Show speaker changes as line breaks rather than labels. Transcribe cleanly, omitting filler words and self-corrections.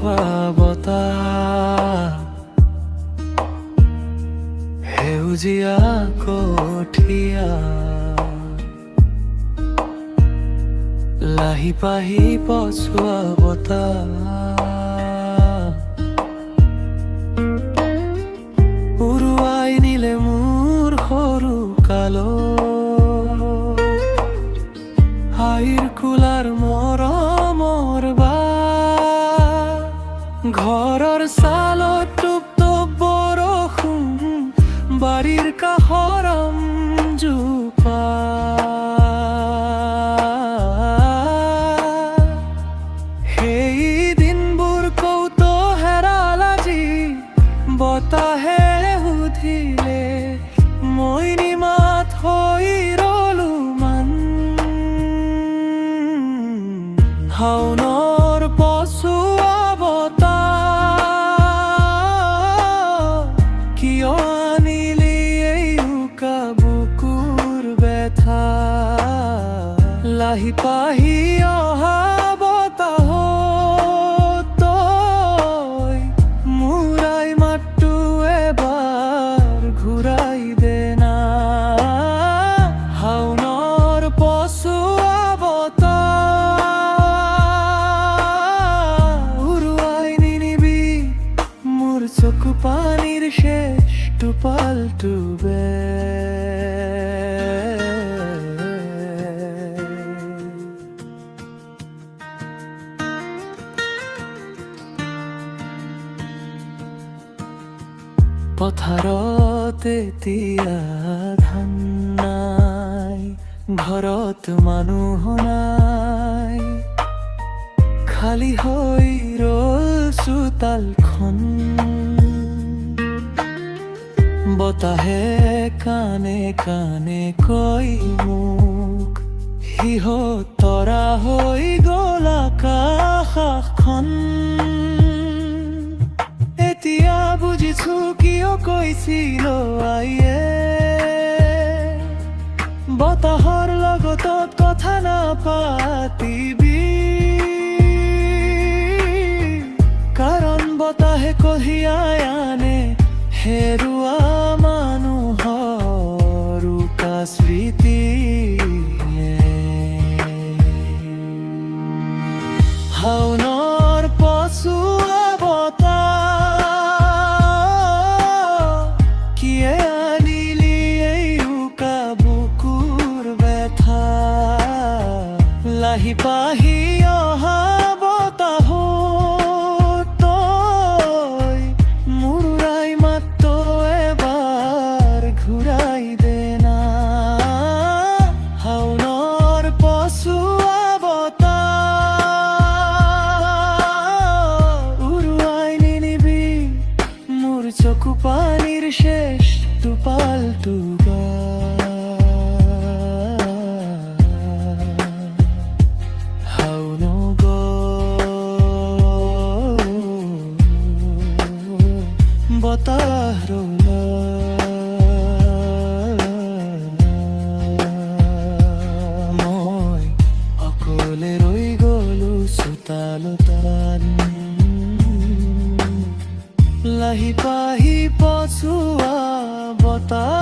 পছোৱা বতাহ সেউজীয়া কঠীয়া লাহি পাহি পছোৱা বতাহ উৰুৱাই নিলে মোৰ সৰু কালৰ আইৰ কোলাৰ মৰমৰ বা ঘৰৰ চালত টোপ টোপ বৰষুণ বাৰীৰ কাষৰ আমজোপা সেই দিনবোৰ কৌত হেৰাল আজি বতাহেৰে সুধিলে মই নিমাত হৈ ৰলো মান শাওনৰ পছোৱা বতাহ কিয় আনিলি এই উকা বুকুৰ বেথা লাহি পাহি অহা বতাহ তই মুৰাই মাতটো এবাৰ ঘূৰাই দে না শাওনৰ পছোৱা বতাহ উৰুৱাই নিনিবি মোৰ চকু পানীৰ শেষ টোপালটো বে পথাৰত এতিয়া ধান নাই ঘৰত মানুহ নাই খালী হৈ ৰল চোতালখন বতাহে কানে কানে কয় মোক সিহঁতৰা হৈ গ'ল আকাশখন এতিয়া বুজিছো কিয় কৈছিল আইয়ে বতাহৰ লগত কথা নাপাতিবি কাৰণ বতাহে কঢ়িয়াই আনে হেৰুৱা মানুহৰ উকা স্মৃতি শাওনৰ পছোৱা বতাহ কিয়ে আনিলি এই উকা বুকুৰ বেথা লাহি পাহি অহা বতাহ তই মুৰাই মাতটো এবাৰ ঘূৰাই দে না শাওনৰ পছোৱা বতাহ উৰুৱাই নিনিবি মোৰ চকু পানীৰ শেষ টোপালটো বতাহ ৰলা মই অকলে ৰৈ গলো চোতালত লাহি পাহি পছোৱা বতাহ